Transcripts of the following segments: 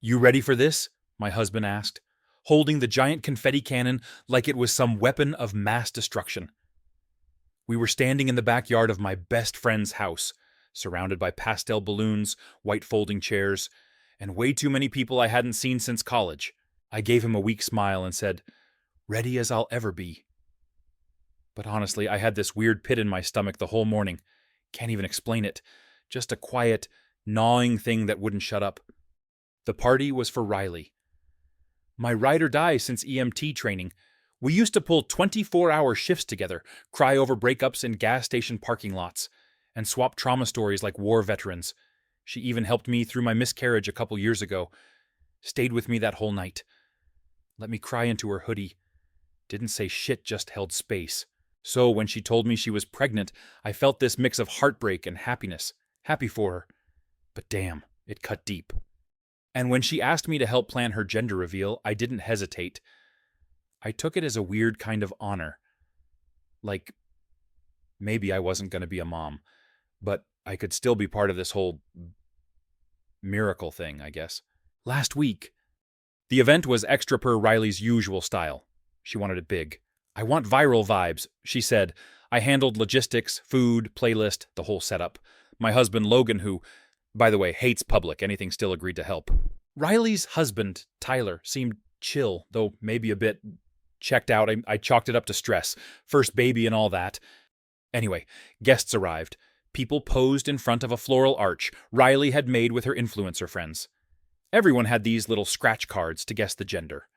You ready for this? My husband asked, holding the giant confetti cannon like it was some weapon of mass destruction. We were standing in the backyard of my best friend's house, surrounded by pastel balloons, white folding chairs, and way too many people I hadn't seen since college. I gave him a weak smile and said, "Ready as I'll ever be." But honestly, I had this weird pit in my stomach the whole morning. Can't even explain it. Just a quiet, gnawing thing that wouldn't shut up. The party was for Riley. My ride or die since EMT training. We used to pull 24-hour shifts together, cry over breakups in gas station parking lots, and swap trauma stories like war veterans. She even helped me through my miscarriage a couple years ago. Stayed with me that whole night. Let me cry into her hoodie. Didn't say shit, just held space. So when she told me she was pregnant, I felt this mix of heartbreak and happiness. Happy for her. But damn, it cut deep. And when she asked me to help plan her gender reveal, I didn't hesitate. I took it as a weird kind of honor. Like, maybe I wasn't going to be a mom, but I could still be part of this whole miracle thing, I guess. Last week, the event was extra per Riley's usual style. She wanted it big. I want viral vibes, she said. I handled logistics, food, playlist, the whole setup. My husband, Logan, who, by the way, hates public, anything, still agreed to help. Riley's husband, Tyler, seemed chill, though maybe a bit checked out. I chalked it up to stress. First baby and all that. Anyway, guests arrived. People posed in front of a floral arch Riley had made with her influencer friends. Everyone had these little scratch cards to guess the gender.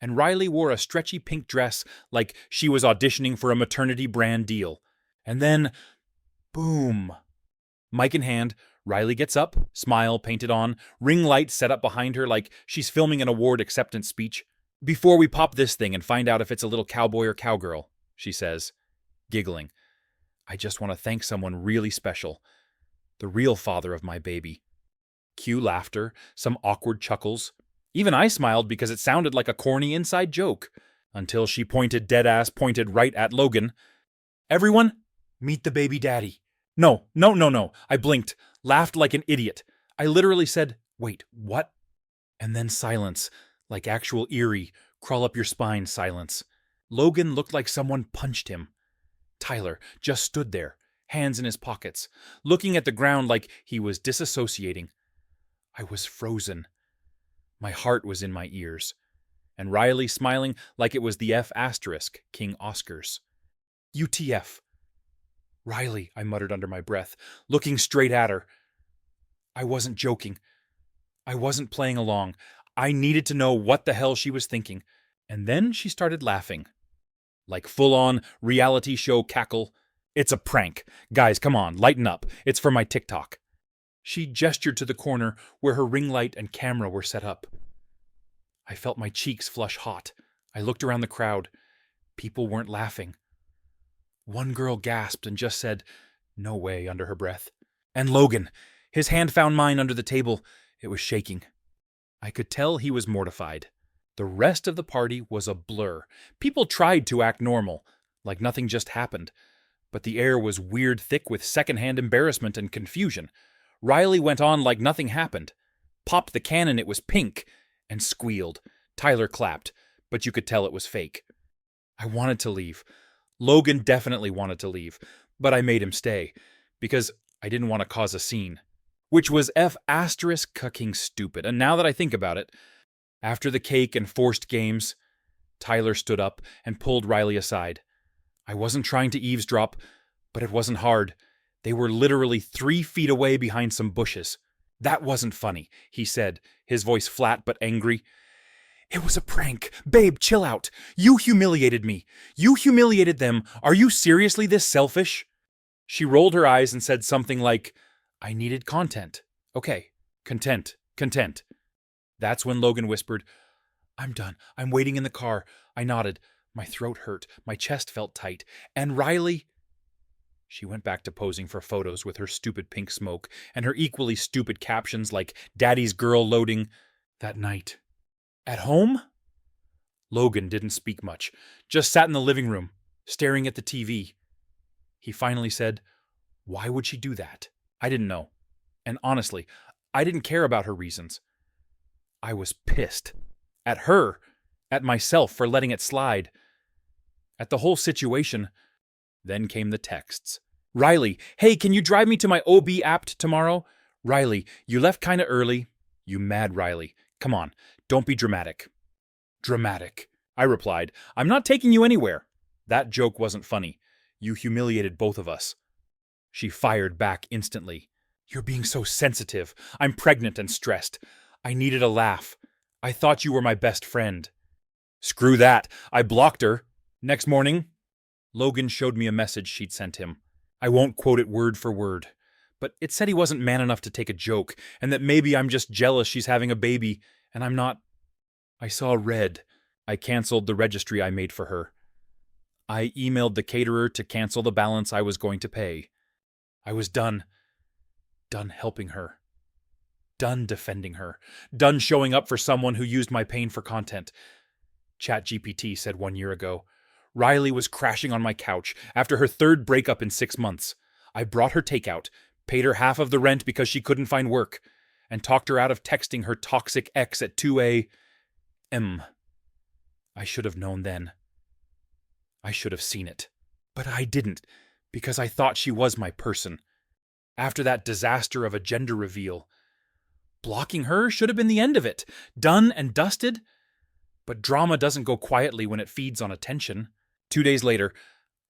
And Riley wore a stretchy pink dress like she was auditioning for a maternity brand deal. And then, boom. Mic in hand, Riley gets up, smile painted on, ring light set up behind her like she's filming an award acceptance speech. "Before we pop this thing and find out if it's a little cowboy or cowgirl," she says, giggling, "I just want to thank someone really special. The real father of my baby." Cue laughter, some awkward chuckles. Even I smiled because it sounded like a corny inside joke. Until she dead-ass pointed right at Logan. "Everyone, meet the baby daddy." No. I blinked, laughed like an idiot. I literally said, "Wait, what?" And then silence, like actual eerie, crawl-up-your-spine silence. Logan looked like someone punched him. Tyler just stood there, hands in his pockets, looking at the ground like he was disassociating. I was frozen. My heart was in my ears. And Riley smiling like it was the F*** King Oscars. UTF. "Riley," I muttered under my breath, looking straight at her. I wasn't joking. I wasn't playing along. I needed to know what the hell she was thinking. And then she started laughing. Like full-on reality show cackle. "It's a prank. Guys, come on, lighten up. It's for my TikTok." She gestured to the corner where her ring light and camera were set up. I felt my cheeks flush hot. I looked around the crowd. People weren't laughing. One girl gasped and just said, "No way," under her breath. And Logan, his hand found mine under the table. It was shaking. I could tell he was mortified. The rest of the party was a blur. People tried to act normal, like nothing just happened. But the air was weird thick with secondhand embarrassment and confusion. Riley went on like nothing happened. Popped the cannon, it was pink, and squealed. Tyler clapped, but you could tell it was fake. I wanted to leave. Logan definitely wanted to leave, but I made him stay, because I didn't want to cause a scene. Which was F***ing stupid, and now that I think about it, after the cake and forced games, Tyler stood up and pulled Riley aside. I wasn't trying to eavesdrop, but it wasn't hard. They were literally 3 feet away behind some bushes. "That wasn't funny," he said, his voice flat but angry. "It was a prank. Babe, chill out. You humiliated me. You humiliated them. Are you seriously this selfish?" She rolled her eyes and said something like, "I needed content. Okay, content. That's when Logan whispered, "I'm done. I'm waiting in the car." I nodded. My throat hurt. My chest felt tight. And Riley... She went back to posing for photos with her stupid pink smoke and her equally stupid captions like "Daddy's girl loading." That night. At home? Logan didn't speak much, just sat in the living room, staring at the TV. He finally said, "Why would she do that?" I didn't know. And honestly, I didn't care about her reasons. I was pissed. At her. At myself for letting it slide. At the whole situation. Then came the texts. Riley, hey, can you drive me to my OB apt tomorrow? Riley, you left kinda early. You mad, Riley. Come on, don't be dramatic. Dramatic. I replied, I'm not taking you anywhere. That joke wasn't funny. You humiliated both of us. She fired back instantly. You're being so sensitive. I'm pregnant and stressed. I needed a laugh. I thought you were my best friend. Screw that. I blocked her. Next morning, Logan showed me a message she'd sent him. I won't quote it word for word, but it said he wasn't man enough to take a joke, and that maybe I'm just jealous she's having a baby, and I'm not. I saw red. I canceled the registry I made for her. I emailed the caterer to cancel the balance I was going to pay. I was done. Done helping her. Done defending her. Done showing up for someone who used my pain for content. ChatGPT said 1 year ago, Riley was crashing on my couch after her third breakup in 6 months. I brought her takeout, paid her half of the rent because she couldn't find work, and talked her out of texting her toxic ex at 2 a.m. I should have known then. I should have seen it. But I didn't, because I thought she was my person. After that disaster of a gender reveal, blocking her should have been the end of it. Done and dusted. But drama doesn't go quietly when it feeds on attention. 2 days later,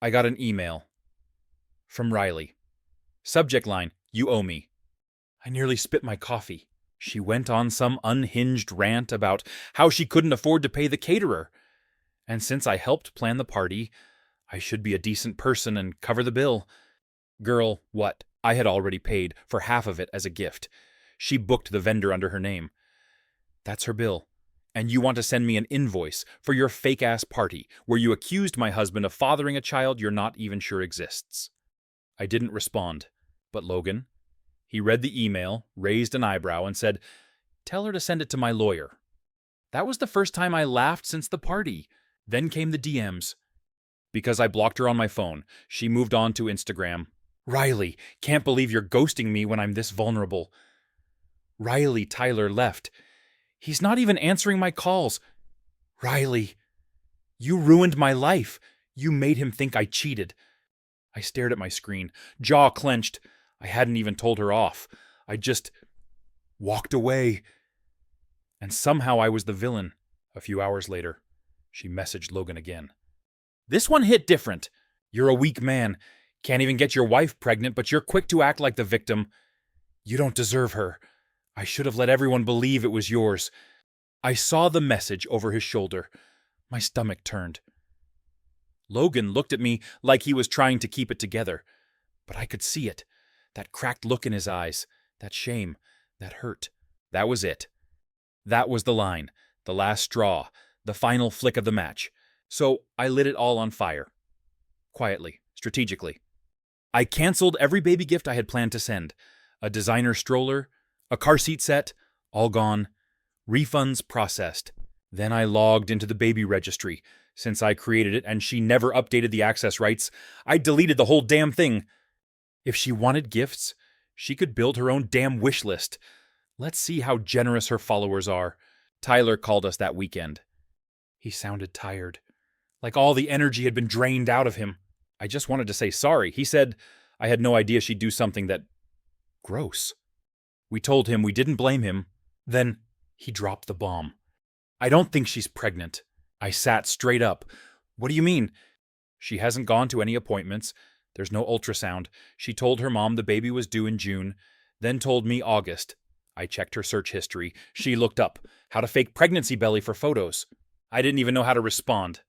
I got an email from Riley. Subject line, you owe me. I nearly spit my coffee. She went on some unhinged rant about how she couldn't afford to pay the caterer. And since I helped plan the party, I should be a decent person and cover the bill. Girl, what? I had already paid for half of it as a gift. She booked the vendor under her name. That's her bill. And you want to send me an invoice for your fake-ass party where you accused my husband of fathering a child you're not even sure exists. I didn't respond, but Logan, he read the email, raised an eyebrow, and said, tell her to send it to my lawyer. That was the first time I laughed since the party. Then came the DMs. Because I blocked her on my phone, she moved on to Instagram. Riley, can't believe you're ghosting me when I'm this vulnerable. Riley, Tyler left. He's not even answering my calls. Riley, you ruined my life. You made him think I cheated. I stared at my screen, jaw clenched. I hadn't even told her off. I just walked away. And somehow I was the villain. A few hours later, she messaged Logan again. This one hit different. You're a weak man. Can't even get your wife pregnant, but you're quick to act like the victim. You don't deserve her. I should have let everyone believe it was yours. I saw the message over his shoulder. My stomach turned. Logan looked at me like he was trying to keep it together. But I could see it. That cracked look in his eyes. That shame. That hurt. That was it. That was the line. The last straw. The final flick of the match. So I lit it all on fire. Quietly. Strategically. I canceled every baby gift I had planned to send. A designer stroller. A car seat set, all gone. Refunds processed. Then I logged into the baby registry. Since I created it and she never updated the access rights, I deleted the whole damn thing. If she wanted gifts, she could build her own damn wish list. Let's see how generous her followers are. Tyler called us that weekend. He sounded tired, like all the energy had been drained out of him. I just wanted to say sorry. He said I had no idea she'd do something that gross. We told him we didn't blame him. Then he dropped the bomb. I don't think she's pregnant. I sat straight up. What do you mean? She hasn't gone to any appointments. There's no ultrasound. She told her mom the baby was due in June, then told me August. I checked her search history. She looked up how to fake pregnancy belly for photos. I didn't even know how to respond.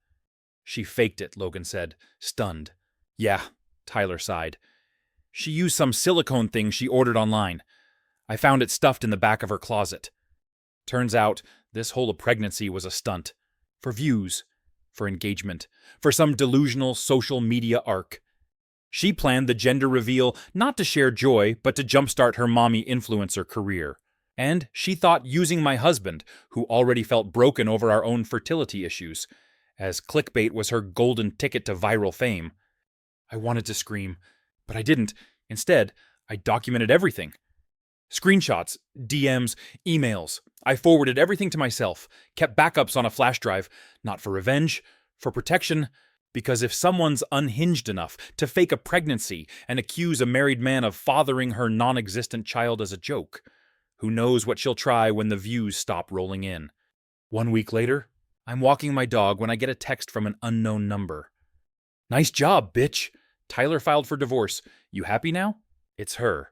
She faked it, Logan said, stunned. Yeah, Tyler sighed. She used some silicone thing she ordered online. I found it stuffed in the back of her closet. Turns out, this whole pregnancy was a stunt. For views. For engagement. For some delusional social media arc. She planned the gender reveal not to share joy, but to jumpstart her mommy influencer career. And she thought using my husband, who already felt broken over our own fertility issues, as clickbait was her golden ticket to viral fame. I wanted to scream, but I didn't. Instead, I documented everything. Screenshots, DMs, emails. I forwarded everything to myself, kept backups on a flash drive, not for revenge, for protection, because if someone's unhinged enough to fake a pregnancy and accuse a married man of fathering her non-existent child as a joke, who knows what she'll try when the views stop rolling in. 1 week later, I'm walking my dog when I get a text from an unknown number. "Nice job, bitch. Tyler filed for divorce. You happy now?" It's her.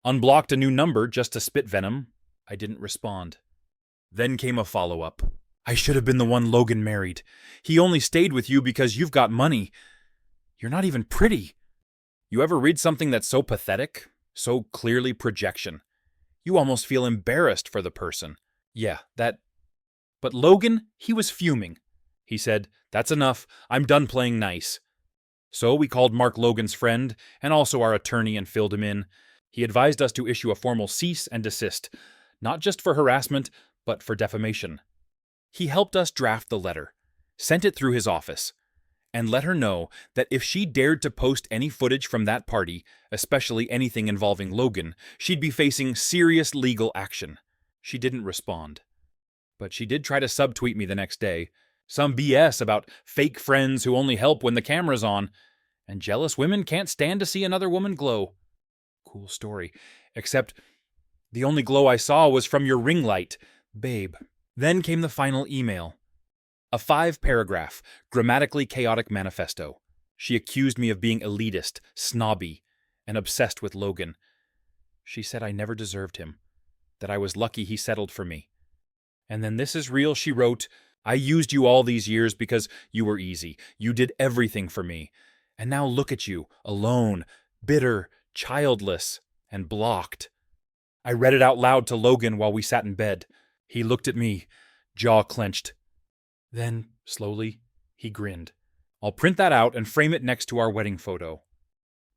Unblocked a new number just to spit venom. I didn't respond. Then came a follow-up. "I should have been the one Logan married. He only stayed with you because you've got money. You're not even pretty." You ever read something that's so pathetic, so clearly projection? You almost feel embarrassed for the person. Yeah, that. But Logan, he was fuming. He said, "That's enough. I'm done playing nice." So we called Mark Logan's friend, and also our attorney, and filled him in. He advised us to issue a formal cease and desist, not just for harassment, but for defamation. He helped us draft the letter, sent it through his office, and let her know that if she dared to post any footage from that party, especially anything involving Logan, she'd be facing serious legal action. She didn't respond. But she did try to subtweet me the next day. Some BS about fake friends who only help when the camera's on, and jealous women can't stand to see another woman glow. Cool story. Except the only glow I saw was from your ring light, babe. Then came the final email. A 5-paragraph, grammatically chaotic manifesto. She accused me of being elitist, snobby, and obsessed with Logan. She said I never deserved him, that I was lucky he settled for me. And then this is real, she wrote, "I used you all these years because you were easy. You did everything for me. And now look at you, alone, bitter, childless, and blocked." I read it out loud to Logan while we sat in bed. He looked at me, jaw clenched. Then, slowly, he grinned. "I'll print that out and frame it next to our wedding photo."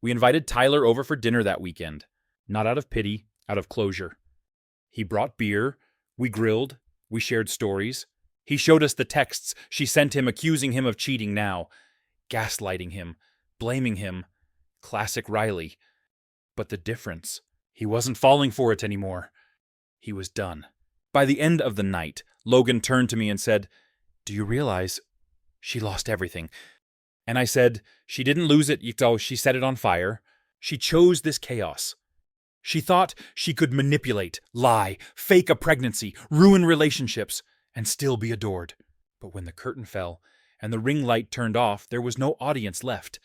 We invited Tyler over for dinner that weekend. Not out of pity, out of closure. He brought beer, we grilled, we shared stories. He showed us the texts she sent him accusing him of cheating now, gaslighting him, blaming him. Classic Riley. But the difference, he wasn't falling for it anymore. He was done. By the end of the night, Logan turned to me and said, "Do you realize she lost everything?" And I said, "She didn't lose it, Ito. She set it on fire. She chose this chaos. She thought she could manipulate, lie, fake a pregnancy, ruin relationships, and still be adored. But when the curtain fell and the ring light turned off, there was no audience left.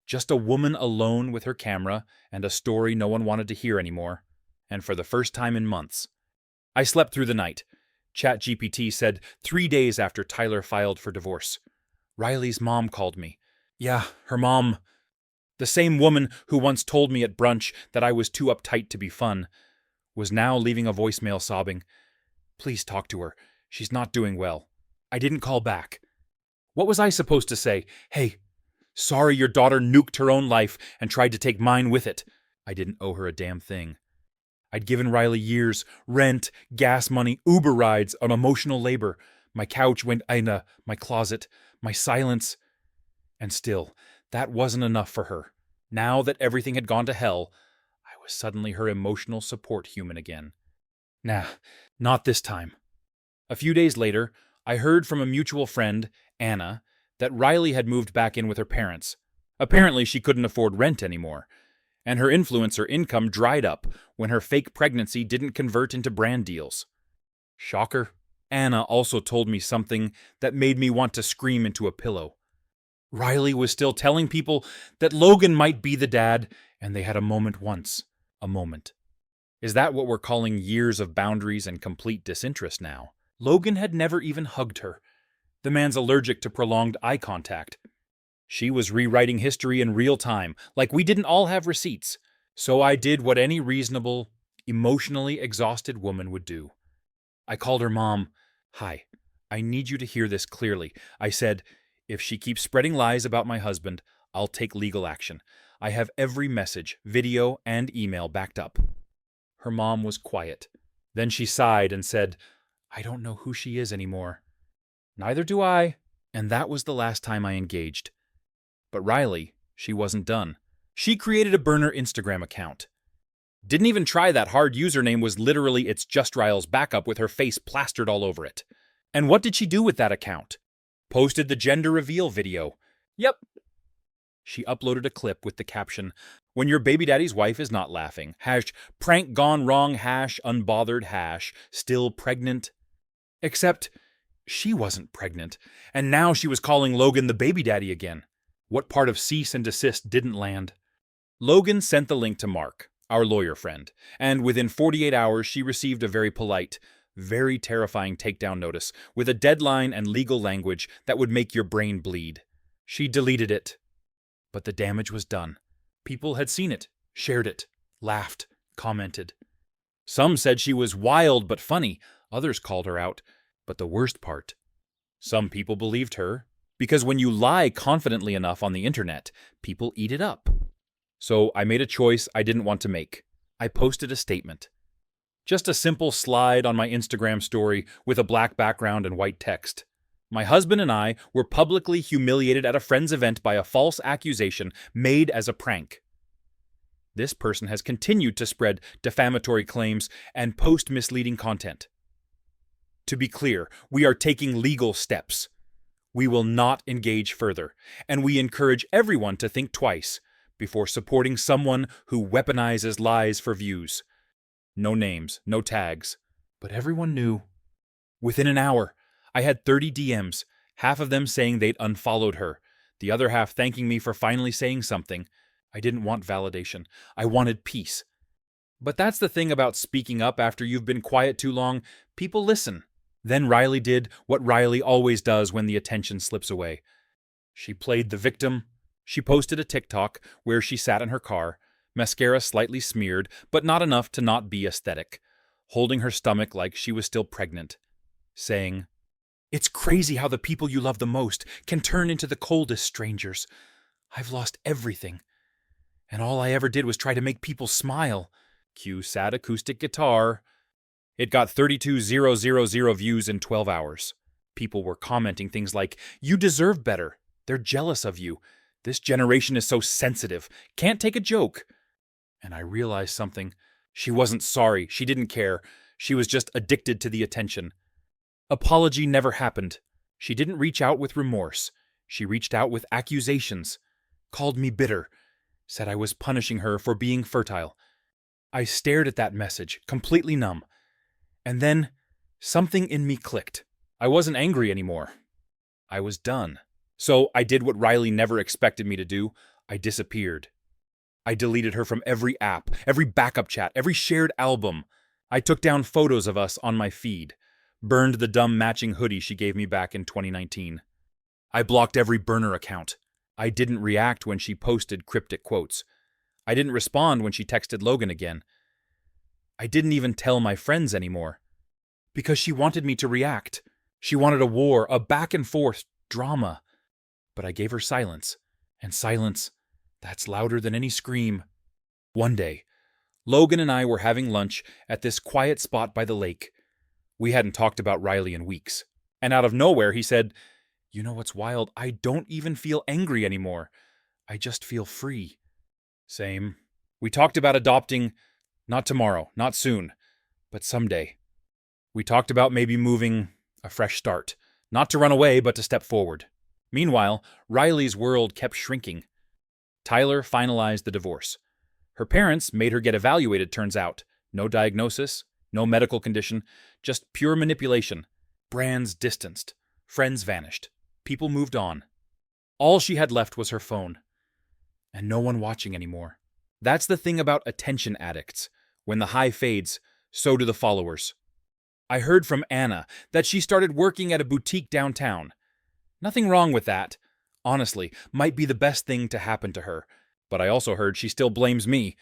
Just a woman alone with her camera and a story no one wanted to hear anymore. And for the first time in months. I slept through the night. ChatGPT said 3 days after Tyler filed for divorce. Riley's mom called me. Yeah, her mom. The same woman who once told me at brunch that I was too uptight to be fun, was now leaving a voicemail sobbing. "Please talk to her. She's not doing well." I didn't call back. What was I supposed to say? "Hey, sorry your daughter nuked her own life and tried to take mine with it." I didn't owe her a damn thing. I'd given Riley years, rent, gas money, Uber rides, and emotional labor. My couch went aina, my closet, my silence. And still, that wasn't enough for her. Now that everything had gone to hell, I was suddenly her emotional support human again. Nah, not this time. A few days later, I heard from a mutual friend, Anna, that Riley had moved back in with her parents. Apparently, she couldn't afford rent anymore, and her influencer income dried up when her fake pregnancy didn't convert into brand deals. Shocker. Anna also told me something that made me want to scream into a pillow. Riley was still telling people that Logan might be the dad, and they had a moment once. A moment. Is that what we're calling years of boundaries and complete disinterest now? Logan had never even hugged her. The man's allergic to prolonged eye contact. She was rewriting history in real time, like we didn't all have receipts. So I did what any reasonable, emotionally exhausted woman would do. I called her mom. "Hi, I need you to hear this clearly." I said, "If she keeps spreading lies about my husband, I'll take legal action. I have every message, video, and email backed up." Her mom was quiet. Then she sighed and said, "I don't know who she is anymore." Neither do I. And that was the last time I engaged. But Riley, she wasn't done. She created a burner Instagram account. Didn't even try that hard username was literally its Just Riles backup with her face plastered all over it. And what did she do with that account? Posted the gender reveal video. Yep. She uploaded a clip with the caption, "When your baby daddy's wife is not laughing. Hash prank gone wrong, hash unbothered, hash still pregnant." Except she wasn't pregnant, and now she was calling Logan the baby daddy again. What part of cease and desist didn't land? Logan sent the link to Mark, our lawyer friend, and within 48 hours she received a very polite, very terrifying takedown notice with a deadline and legal language that would make your brain bleed. She deleted it. But the damage was done. People had seen it, shared it, laughed, commented. Some said she was wild but funny. Others called her out. But the worst part, some people believed her, because when you lie confidently enough on the internet, people eat it up. So I made a choice I didn't want to make. I posted a statement. Just a simple slide on my Instagram story with a black background and white text. My husband and I were publicly humiliated at a friend's event by a false accusation made as a prank. This person has continued to spread defamatory claims and post misleading content. To be clear, we are taking legal steps. We will not engage further, and we encourage everyone to think twice before supporting someone who weaponizes lies for views. No names, no tags, but everyone knew. Within an hour, I had 30 DMs, half of them saying they'd unfollowed her, the other half thanking me for finally saying something. I didn't want validation. I wanted peace. But that's the thing about speaking up after you've been quiet too long. People listen. Then Riley did what Riley always does when the attention slips away. She played the victim. She posted a TikTok where she sat in her car, mascara slightly smeared, but not enough to not be aesthetic, holding her stomach like she was still pregnant, saying, "It's crazy how the people you love the most can turn into the coldest strangers. I've lost everything. And all I ever did was try to make people smile." Cue sad acoustic guitar. It got 32,000 views in 12 hours. People were commenting things like, "You deserve better. They're jealous of you. This generation is so sensitive. Can't take a joke." And I realized something. She wasn't sorry. She didn't care. She was just addicted to the attention. Apology never happened. She didn't reach out with remorse. She reached out with accusations. Called me bitter. Said I was punishing her for being fertile. I stared at that message, completely numb. And then, something in me clicked. I wasn't angry anymore. I was done. So I did what Riley never expected me to do. I disappeared. I deleted her from every app, every backup chat, every shared album. I took down photos of us on my feed. Burned the dumb matching hoodie she gave me back in 2019. I blocked every burner account. I didn't react when she posted cryptic quotes. I didn't respond when she texted Logan again. I didn't even tell my friends anymore. Because she wanted me to react. She wanted a war, a back and forth drama. But I gave her silence. And silence, that's louder than any scream. One day, Logan and I were having lunch at this quiet spot by the lake. We hadn't talked about Riley in weeks. And out of nowhere, he said, "You know what's wild? I don't even feel angry anymore. I just feel free." Same. We talked about adopting, not tomorrow, not soon, but someday. We talked about maybe moving, a fresh start. Not to run away, but to step forward. Meanwhile, Riley's world kept shrinking. Tyler finalized the divorce. Her parents made her get evaluated, turns out. No diagnosis, no medical condition, just pure manipulation. Brands distanced. Friends vanished. People moved on. All she had left was her phone. And no one watching anymore. That's the thing about attention addicts. When the high fades, so do the followers. I heard from Anna that she started working at a boutique downtown. Nothing wrong with that. Honestly, might be the best thing to happen to her. But I also heard she still blames me.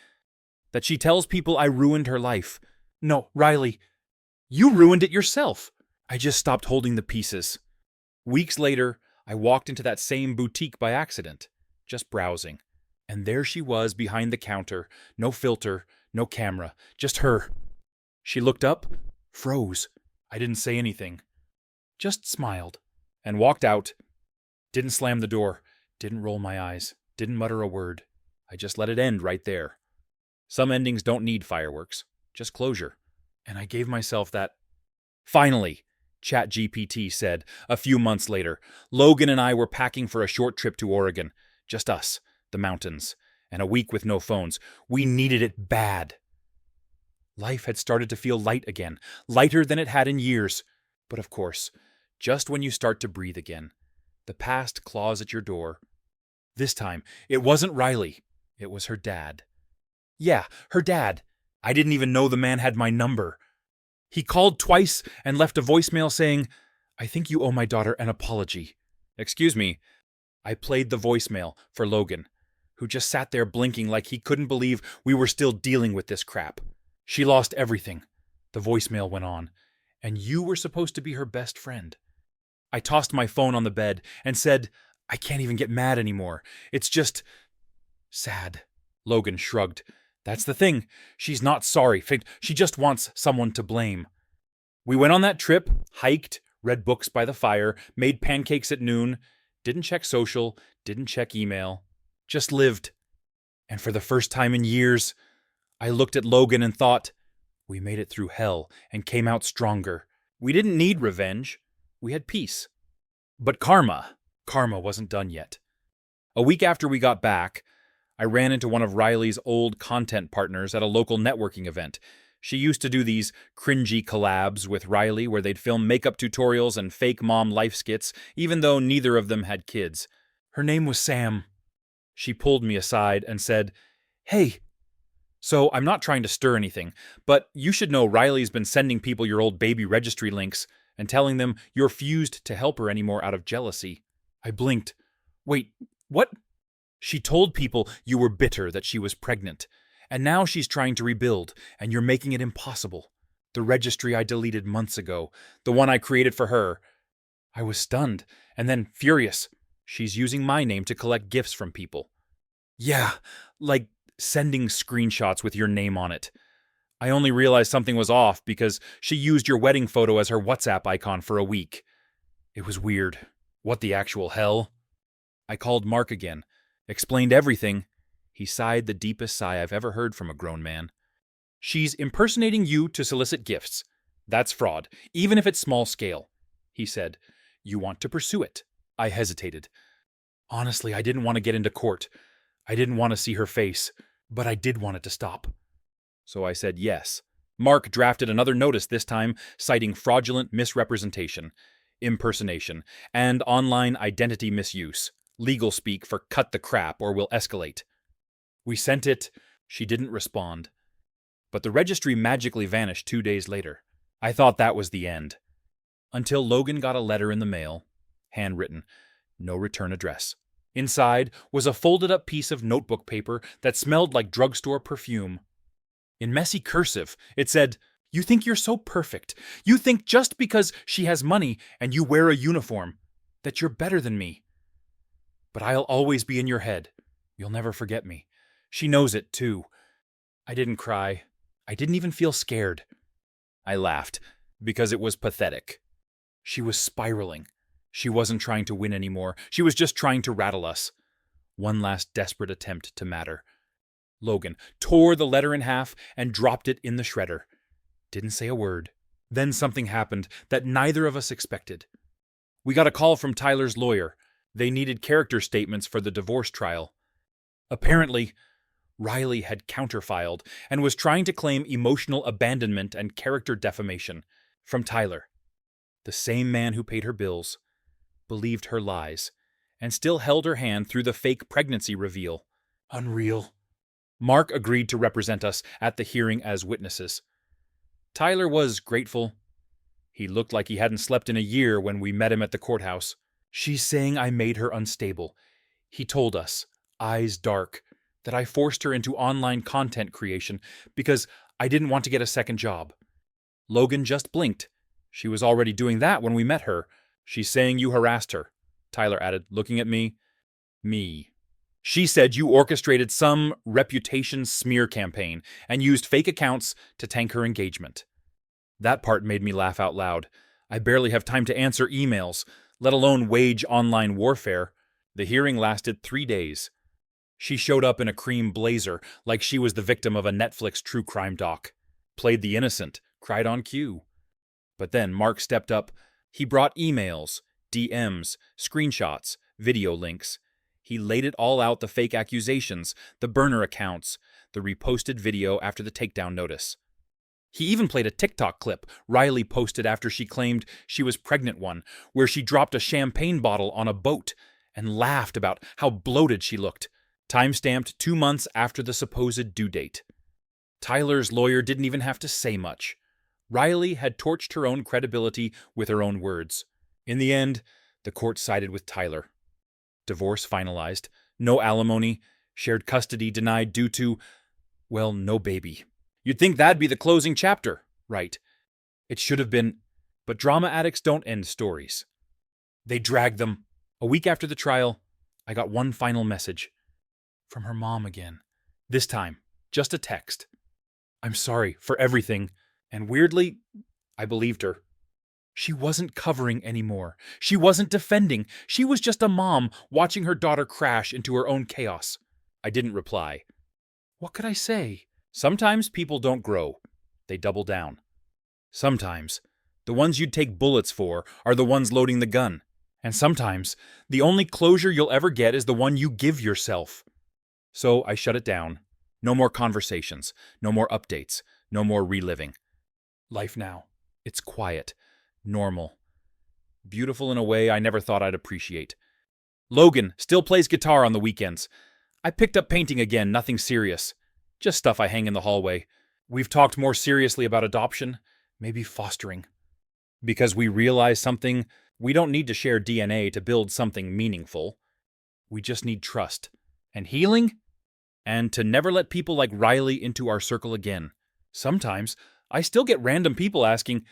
That she tells people I ruined her life. No, Riley, you ruined it yourself. I just stopped holding the pieces. Weeks later, I walked into that same boutique by accident, just browsing. And there she was behind the counter, no filter, no camera, just her. She looked up, froze. I didn't say anything. Just smiled, and walked out. Didn't slam the door, didn't roll my eyes, didn't mutter a word. I just let it end right there. Some endings don't need fireworks, just closure. And I gave myself that. Finally, ChatGPT said, a few months later, Logan and I were packing for a short trip to Oregon. Just us, the mountains, and a week with no phones. We needed it bad. Life had started to feel light again, lighter than it had in years. But of course, just when you start to breathe again, the past claws at your door. This time, it wasn't Riley. It was her dad. Yeah, her dad. I didn't even know the man had my number. He called twice and left a voicemail saying, "I think you owe my daughter an apology." Excuse me. I played the voicemail for Logan, who just sat there blinking like he couldn't believe we were still dealing with this crap. "She lost everything," the voicemail went on, "and you were supposed to be her best friend." I tossed my phone on the bed and said, "I can't even get mad anymore. It's just sad." Logan shrugged. "That's the thing. She's not sorry. She just wants someone to blame." We went on that trip, hiked, read books by the fire, made pancakes at noon, didn't check social, didn't check email, just lived. And for the first time in years, I looked at Logan and thought, we made it through hell and came out stronger. We didn't need revenge. We had peace. But karma wasn't done yet. A week after we got back, I ran into one of Riley's old content partners at a local networking event. She used to do these cringy collabs with Riley where they'd film makeup tutorials and fake mom life skits, even though neither of them had kids. Her name was Sam. She pulled me aside and said, "Hey, so I'm not trying to stir anything, but you should know Riley's been sending people your old baby registry links and telling them you're refused to help her anymore out of jealousy." I blinked. "Wait, what?" "She told people you were bitter that she was pregnant, and now she's trying to rebuild, and you're making it impossible. The registry I deleted months ago, the one I created for her." I was stunned, and then furious. "She's using my name to collect gifts from people." "Yeah, like sending screenshots with your name on it. I only realized something was off because she used your wedding photo as her WhatsApp icon for a week. It was weird. What the actual hell?" I called Mark again, explained everything. He sighed the deepest sigh I've ever heard from a grown man. "She's impersonating you to solicit gifts. That's fraud, even if it's small scale," he said. "You want to pursue it." I hesitated. Honestly, I didn't want to get into court. I didn't want to see her face, but I did want it to stop. So I said yes. Mark drafted another notice this time, citing fraudulent misrepresentation, impersonation, and online identity misuse. Legal speak for cut the crap or we'll escalate. We sent it. She didn't respond. But the registry magically vanished 2 days later. I thought that was the end. Until Logan got a letter in the mail, handwritten, no return address. Inside was a folded-up piece of notebook paper that smelled like drugstore perfume. In messy cursive, it said, "You think you're so perfect. You think just because she has money and you wear a uniform, that you're better than me. But I'll always be in your head. You'll never forget me. She knows it, too." I didn't cry. I didn't even feel scared. I laughed, because it was pathetic. She was spiraling. She wasn't trying to win anymore. She was just trying to rattle us. One last desperate attempt to matter. Logan tore the letter in half and dropped it in the shredder. Didn't say a word. Then something happened that neither of us expected. We got a call from Tyler's lawyer. They needed character statements for the divorce trial. Apparently, Riley had counterfiled and was trying to claim emotional abandonment and character defamation from Tyler, the same man who paid her bills, believed her lies, and still held her hand through the fake pregnancy reveal. Unreal. Mark agreed to represent us at the hearing as witnesses. Tyler was grateful. He looked like he hadn't slept in a year when we met him at the courthouse. "She's saying I made her unstable," he told us, eyes dark, that I forced her into online content creation because I didn't want to get a second job. Logan just blinked. "She was already doing that when we met her. She's saying you harassed her," Tyler added, looking at me. Me. "She said you orchestrated some reputation smear campaign and used fake accounts to tank her engagement." That part made me laugh out loud. I barely have time to answer emails, let alone wage online warfare. The hearing lasted 3 days. She showed up in a cream blazer like she was the victim of a Netflix true crime doc. Played the innocent, cried on cue. But then Mark stepped up. He brought emails, DMs, screenshots, video links. He laid it all out, the fake accusations, the burner accounts, the reposted video after the takedown notice. He even played a TikTok clip Riley posted after she claimed she was pregnant one, where she dropped a champagne bottle on a boat and laughed about how bloated she looked, time-stamped 2 months after the supposed due date. Tyler's lawyer didn't even have to say much. Riley had torched her own credibility with her own words. In the end, the court sided with Tyler. Divorce finalized, no alimony, shared custody denied due to, well, no baby. You'd think that'd be the closing chapter, right? It should have been, but drama addicts don't end stories. They drag them. A week after the trial, I got one final message. From her mom again. This time, just a text. I'm sorry for everything. And weirdly, I believed her. She wasn't covering anymore. She wasn't defending. She was just a mom watching her daughter crash into her own chaos. I didn't reply. What could I say? Sometimes people don't grow. They double down. Sometimes, the ones you'd take bullets for are the ones loading the gun. And sometimes, the only closure you'll ever get is the one you give yourself. So I shut it down. No more conversations. No more updates. No more reliving. Life now. It's quiet. Normal. Beautiful in a way I never thought I'd appreciate. Logan still plays guitar on the weekends. I picked up painting again, nothing serious. Just stuff I hang in the hallway. We've talked more seriously about adoption, maybe fostering. Because we realize something, we don't need to share DNA to build something meaningful. We just need trust. And healing? And to never let people like Riley into our circle again. Sometimes, I still get random people asking,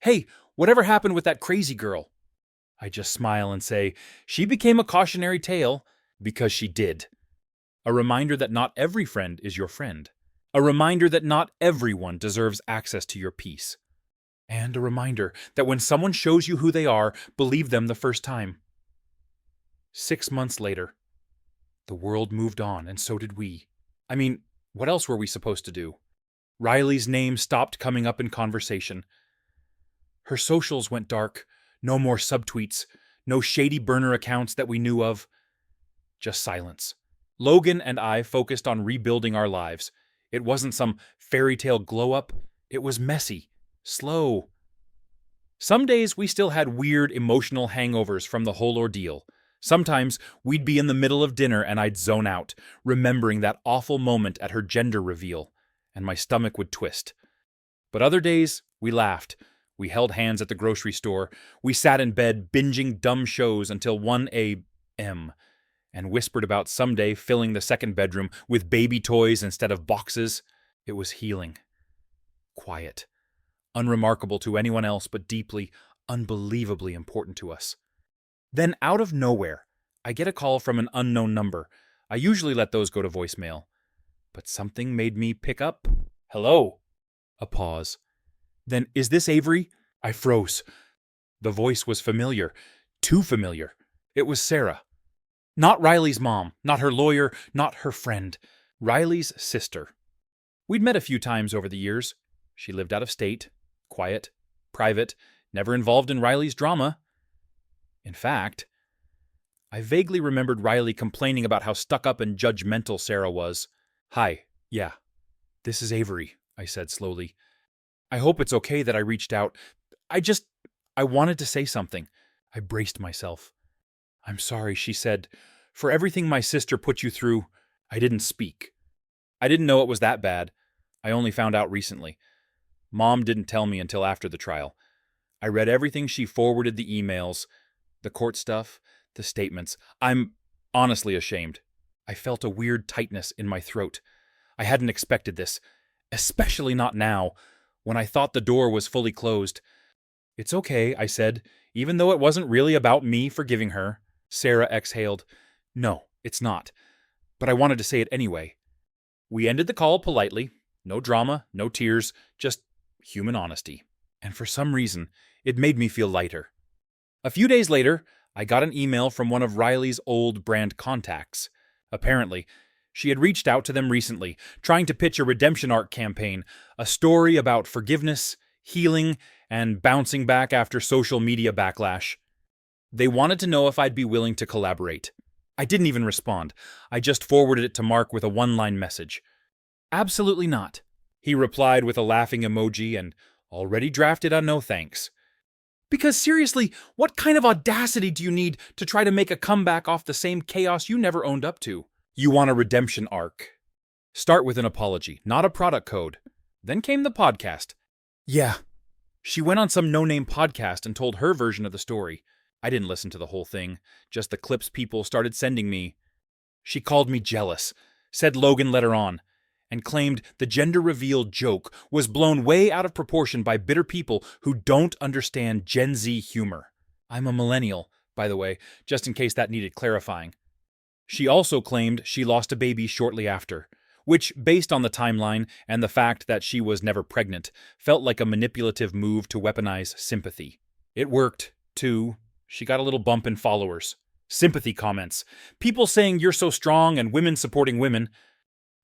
hey, whatever happened with that crazy girl? I just smile and say, she became a cautionary tale because she did. A reminder that not every friend is your friend. A reminder that not everyone deserves access to your peace. And a reminder that when someone shows you who they are, believe them the first time. 6 months later, the world moved on, and so did we. I mean, what else were we supposed to do? Riley's name stopped coming up in conversation. Her socials went dark. No more subtweets. No shady burner accounts that we knew of. Just silence. Logan and I focused on rebuilding our lives. It wasn't some fairy tale glow-up. It was messy. Slow. Some days we still had weird emotional hangovers from the whole ordeal. Sometimes we'd be in the middle of dinner and I'd zone out, remembering that awful moment at her gender reveal, and my stomach would twist. But other days, we laughed. We held hands at the grocery store. We sat in bed binging dumb shows until 1 a.m. and whispered about someday filling the second bedroom with baby toys instead of boxes. It was healing. Quiet. Unremarkable to anyone else, but deeply, unbelievably important to us. Then, out of nowhere, I get a call from an unknown number. I usually let those go to voicemail. But something made me pick up. Hello. A pause. Then, is this Avery? I froze. The voice was familiar. Too familiar. It was Sarah. Not Riley's mom, not her lawyer, not her friend. Riley's sister. We'd met a few times over the years. She lived out of state, quiet, private, never involved in Riley's drama. In fact, I vaguely remembered Riley complaining about how stuck up and judgmental Sarah was. Hi, yeah, this is Avery, I said slowly. I hope it's okay that I reached out. I wanted to say something. I braced myself. I'm sorry, she said. For everything my sister put you through, I didn't speak. I didn't know it was that bad. I only found out recently. Mom didn't tell me until after the trial. I read everything she forwarded, the emails, the court stuff, the statements. I'm honestly ashamed. I felt a weird tightness in my throat. I hadn't expected this, especially not now, when I thought the door was fully closed. It's okay, I said, even though it wasn't really about me forgiving her. Sarah exhaled. No, it's not. But I wanted to say it anyway. We ended the call politely. No drama, no tears, just human honesty. And for some reason, it made me feel lighter. A few days later, I got an email from one of Riley's old brand contacts. Apparently, She had reached out to them recently, trying to pitch a redemption arc campaign, a story about forgiveness, healing, and bouncing back after social media backlash. They wanted to know if I'd be willing to collaborate. I didn't even respond. I just forwarded it to Mark with a one-line message. "Absolutely not." He replied with a laughing emoji and already drafted a no thanks. Because seriously, what kind of audacity do you need to try to make a comeback off the same chaos you never owned up to? You want a redemption arc. Start with an apology, not a product code. Then came the podcast. Yeah. She went on some no-name podcast and told her version of the story. I didn't listen to the whole thing, just the clips people started sending me. She called me jealous, said Logan led her on, and claimed the gender reveal joke was blown way out of proportion by bitter people who don't understand Gen Z humor. I'm a millennial, by the way, just in case that needed clarifying. She also claimed she lost a baby shortly after, which, based on the timeline and the fact that she was never pregnant, felt like a manipulative move to weaponize sympathy. It worked, too. She got a little bump in followers. Sympathy comments. People saying you're so strong and women supporting women.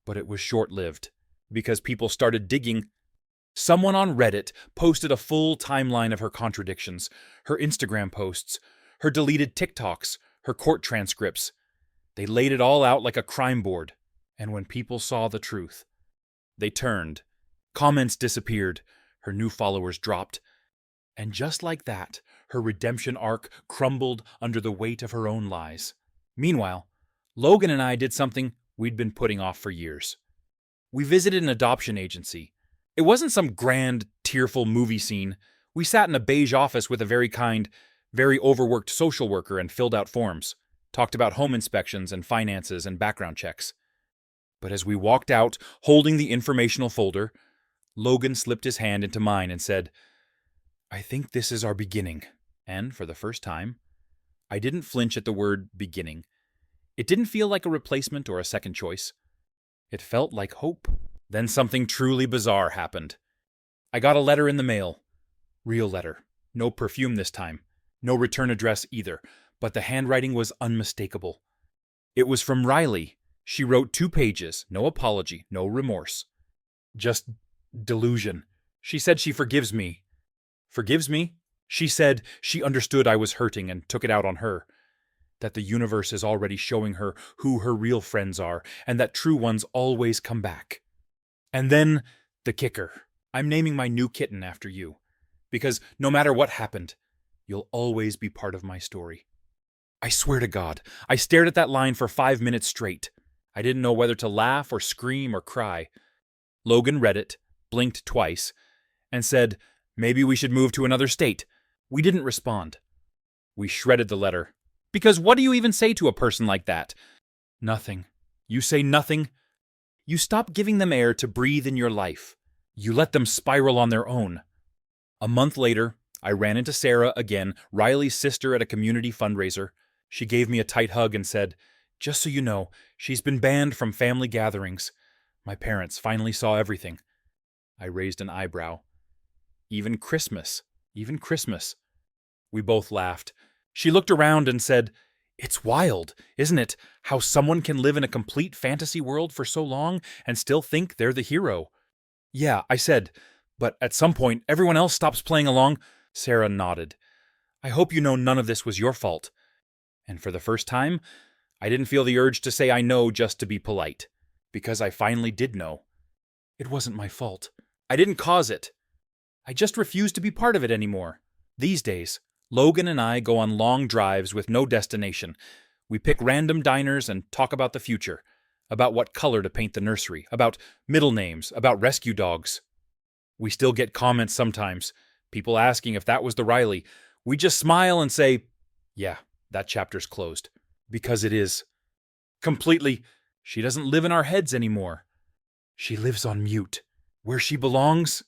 But it was short-lived, because people started digging. Someone on Reddit posted a full timeline of her contradictions, her Instagram posts, her deleted TikToks, her court transcripts. They laid it all out like a crime board, and when people saw the truth, they turned. Comments disappeared, her new followers dropped, and just like that, her redemption arc crumbled under the weight of her own lies. Meanwhile, Logan and I did something we'd been putting off for years. We visited an adoption agency. It wasn't some grand, tearful movie scene. We sat in a beige office with a very kind, very overworked social worker and filled out forms, talked about home inspections and finances and background checks. But as we walked out, holding the informational folder, Logan slipped his hand into mine and said, "I think this is our beginning." And for the first time, I didn't flinch at the word beginning. It didn't feel like a replacement or a second choice. It felt like hope. Then something truly bizarre happened. I got a letter in the mail. Real letter. No perfume this time. No return address either. But the handwriting was unmistakable. It was from Riley. She wrote 2 pages. No apology. No remorse. Just delusion. She said she forgives me. Forgives me? She said she understood I was hurting and took it out on her. That the universe is already showing her who her real friends are, and that true ones always come back. And then, the kicker. I'm naming my new kitten after you. Because no matter what happened, you'll always be part of my story. I swear to God, I stared at that line for 5 minutes straight. I didn't know whether to laugh or scream or cry. Logan read it, blinked twice, and said, "Maybe we should move to another state." We didn't respond. We shredded the letter. Because what do you even say to a person like that? Nothing. You say nothing. You stop giving them air to breathe in your life. You let them spiral on their own. A month later, I ran into Sarah again, Riley's sister, at a community fundraiser. She gave me a tight hug and said, "Just so you know, she's been banned from family gatherings. My parents finally saw everything." I raised an eyebrow. Even Christmas. We both laughed. She looked around and said, "It's wild, isn't it, how someone can live in a complete fantasy world for so long and still think they're the hero?" "Yeah," I said, "but at some point everyone else stops playing along." Sarah nodded. "I hope you know none of this was your fault." And for the first time, I didn't feel the urge to say I know just to be polite, because I finally did know. It wasn't my fault. I didn't cause it. I just refused to be part of it anymore. These days, Logan and I go on long drives with no destination. We pick random diners and talk about the future, about what color to paint the nursery, about middle names, about rescue dogs. We still get comments sometimes, people asking if that was the Riley. We just smile and say, "Yeah, that chapter's closed." Because it is. Completely. She doesn't live in our heads anymore. She lives on mute, where she belongs